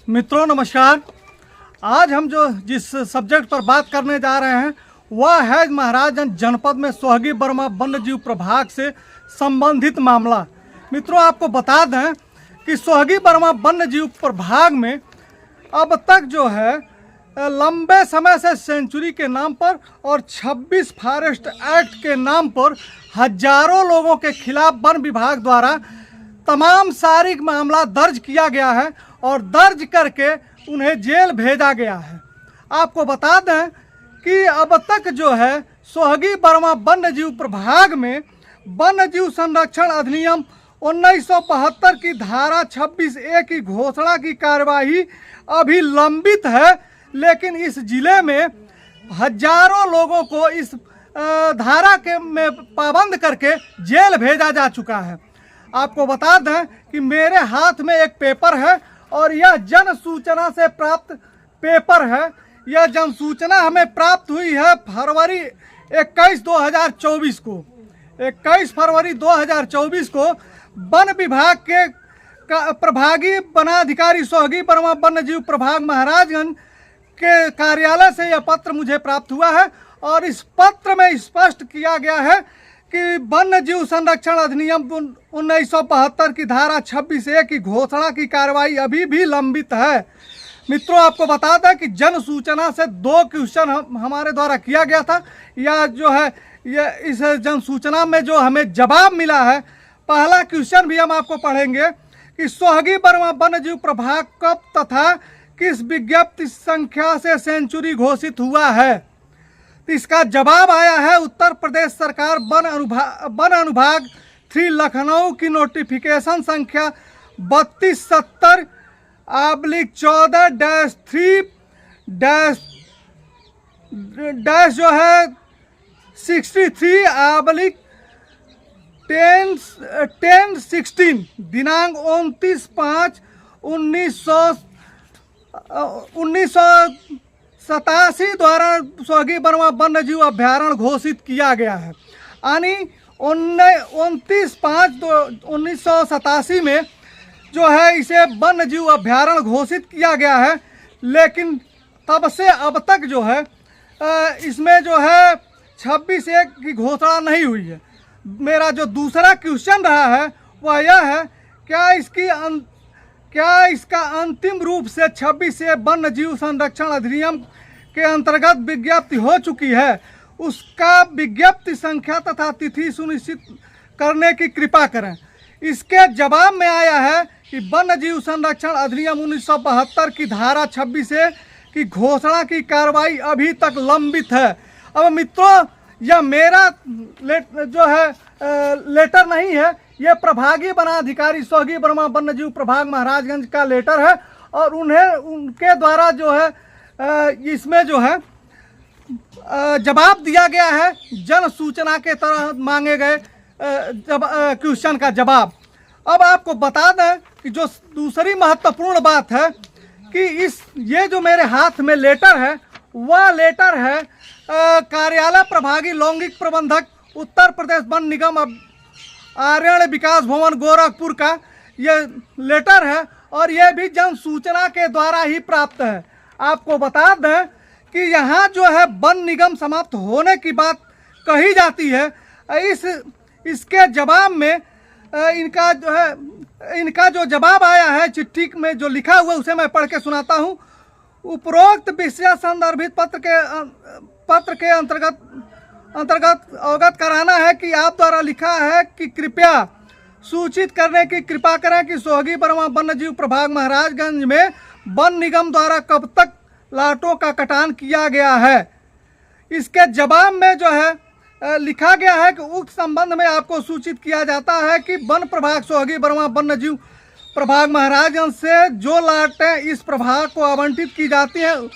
मित्रों नमस्कार। आज हम जिस सब्जेक्ट पर बात करने जा रहे हैं वह है महाराजगंज जनपद में सोहगी बर्मा वन्यजीव प्रभाग से संबंधित मामला। मित्रों आपको बता दें कि सोहगी बर्मा वन्यजीव प्रभाग में अब तक जो है लंबे समय से सेंचुरी के नाम पर और 26 फॉरेस्ट एक्ट के नाम पर हजारों लोगों के खिलाफ वन विभाग द्वारा तमाम सारी मामला दर्ज किया गया है और दर्ज करके उन्हें जेल भेजा गया है। आपको बता दें कि अब तक जो है सोहगी बर्मा वन्यजीव प्रभाग में वन्यजीव संरक्षण अधिनियम 1975 की धारा 26A की घोषणा की कार्यवाही अभी लंबित है, लेकिन इस जिले में हजारों लोगों को इस धारा के में पाबंद करके जेल भेजा जा चुका है। आपको बता दें कि मेरे हाथ में एक पेपर है और यह जन सूचना से प्राप्त पेपर है। यह जन सूचना हमें प्राप्त हुई है फरवरी 21 2024 को। 21 फरवरी 2024 को वन विभाग के प्रभागी वनाधिकारी सोहगी बर्मा वन्यजीव प्रभाग महाराजगंज के कार्यालय से यह पत्र मुझे प्राप्त हुआ है और इस पत्र में स्पष्ट किया गया है कि वन्यजीव संरक्षण अधिनियम 1975 की धारा 26A की घोषणा की कार्रवाई अभी भी लंबित है। मित्रों आपको बता दें कि जन सूचना से 2 क्वेश्चन हमारे द्वारा किया गया था। यह जो है यह इस जन सूचना में जो हमें जवाब मिला है, पहला क्वेश्चन भी हम आपको पढ़ेंगे कि सोहगी बर्मा वन्यजीव प्रभाग कब तथा किस विज्ञप्ति संख्या से सेंचुरी घोषित हुआ है। तो इसका जवाब आया है उत्तर प्रदेश सरकार वन अनुभाग 3 लखनऊ की नोटिफिकेशन संख्या 3270/3- जो है 63/1016 दिनांक 29/5/1987 द्वारा सोहगी बर्मा वन्यजीव अभ्यारण्य घोषित किया गया है। यानी 29/5/1987 में जो है इसे वन्यजीव अभ्यारण्य घोषित किया गया है, लेकिन तब से अब तक जो है इसमें जो है 26A की घोषणा नहीं हुई है। मेरा जो दूसरा क्वेश्चन रहा है वह यह है क्या इसका अंतिम रूप से 26A वन्यजीव संरक्षण अधिनियम के अंतर्गत विज्ञप्ति हो चुकी है। उसका विज्ञप्ति संख्या तथा तिथि सुनिश्चित करने की कृपा करें। इसके जवाब में आया है कि वन्यजीव संरक्षण अधिनियम 1972 की धारा 26A की घोषणा की कार्रवाई अभी तक लंबित है। अब मित्रों यह मेरा जो है लेटर नहीं है, यह प्रभागी वनाधिकारी सोहगी बर्मा वन्यजीव प्रभाग महाराजगंज का लेटर है और उनके द्वारा जो है इसमें जो है जवाब दिया गया है जन सूचना के तरह मांगे गए क्वेश्चन का जवाब। अब आपको बता दें कि जो दूसरी महत्वपूर्ण बात है कि ये जो मेरे हाथ में लेटर है वह लेटर है कार्यालय प्रभागी लौंगिक प्रबंधक उत्तर प्रदेश वन निगम आरण्य विकास भवन गोरखपुर का ये लेटर है और यह भी जन सूचना के द्वारा ही प्राप्त है। आपको बता दें कि यहाँ जो है वन निगम समाप्त होने की बात कही जाती है। इसके जवाब में इनका जो जवाब आया है चिट्ठी में जो लिखा हुआ उसे मैं पढ़ के सुनाता हूँ। उपरोक्त विषय संदर्भित पत्र के अंतर्गत अवगत कराना है कि आप द्वारा लिखा है कि कृपया सूचित करने की कृपा करें कि सोहगी बर्मा वन्यजीव प्रभाग महाराजगंज में वन निगम द्वारा कब तक लाटों का कटान किया गया है। इसके जवाब में जो है लिखा गया है कि उक्त संबंध में आपको सूचित किया जाता है कि वन प्रभाग सोहगी बर्मा वन्यजीव प्रभाग महाराजगंज से जो लाटें इस प्रभाग को आवंटित की जाती हैं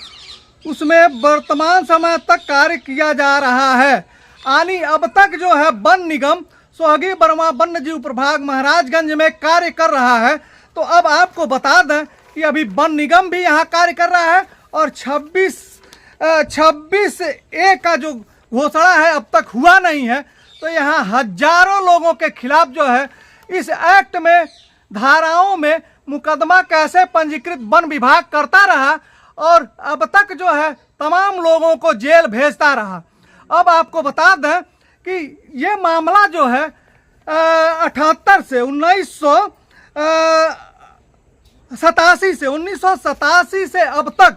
उसमें वर्तमान समय तक कार्य किया जा रहा है। यानी अब तक जो है वन निगम सोहगी बर्मा वन्यजीव प्रभाग महाराजगंज में कार्य कर रहा है। तो अब आपको बता दें कि अभी वन निगम भी यहाँ कार्य कर रहा है और 26A का जो घोषणा है अब तक हुआ नहीं है। तो यहाँ हजारों लोगों के खिलाफ जो है इस एक्ट में धाराओं में मुकदमा कैसे पंजीकृत वन विभाग करता रहा और अब तक जो है तमाम लोगों को जेल भेजता रहा। अब आपको बता दें कि ये मामला जो है 78 से 1987 से अब तक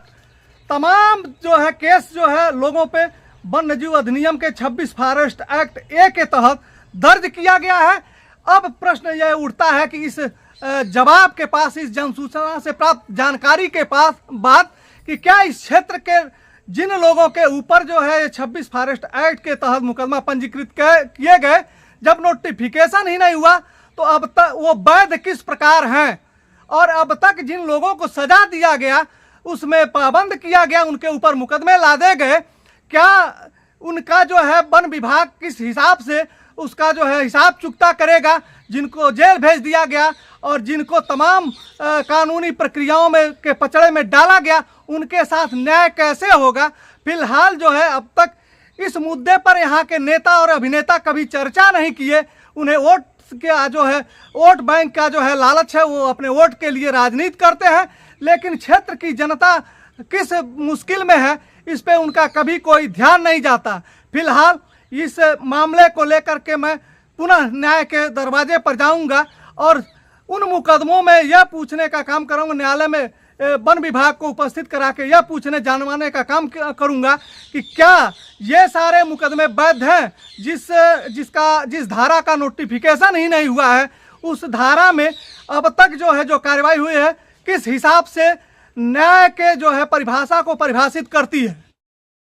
तमाम जो है केस जो है लोगों पे वन्य जीव अधिनियम के 26 फॉरेस्ट एक्ट ए के तहत दर्ज किया गया है। अब प्रश्न यह उठता है कि इस जवाब के पास, इस जनसूचना से प्राप्त जानकारी के पास बात कि क्या इस क्षेत्र के जिन लोगों के ऊपर जो है 26 फॉरेस्ट एक्ट के तहत मुकदमा पंजीकृत किए गए, जब नोटिफिकेशन ही नहीं हुआ तो अब तक वो वैध किस प्रकार हैं, और अब तक जिन लोगों को सजा दिया गया उसमें पाबंद किया गया, उनके ऊपर मुकदमे लादे गए, क्या उनका जो है वन विभाग किस हिसाब से उसका जो है हिसाब चुकता करेगा। जिनको जेल भेज दिया गया और जिनको तमाम कानूनी प्रक्रियाओं में के पचड़े में डाला गया, उनके साथ न्याय कैसे होगा। फिलहाल जो है अब तक इस मुद्दे पर यहाँ के नेता और अभिनेता कभी चर्चा नहीं किए। उन्हें वोट का जो है वोट बैंक का जो है लालच है, वो अपने वोट के लिए राजनीति करते हैं, लेकिन क्षेत्र की जनता किस मुश्किल में है इस पे उनका कभी कोई ध्यान नहीं जाता। फिलहाल इस मामले को लेकर के मैं पुनः न्याय के दरवाजे पर जाऊंगा और उन मुकदमों में यह पूछने का काम करूंगा, न्यायालय में वन विभाग को उपस्थित करा के यह पूछने जानवाने का काम करूंगा कि क्या ये सारे मुकदमे वैध हैं। जिस धारा का नोटिफिकेशन ही नहीं हुआ है, उस धारा में अब तक जो है जो कार्रवाई हुई है किस हिसाब से न्याय के जो है परिभाषा को परिभाषित करती है।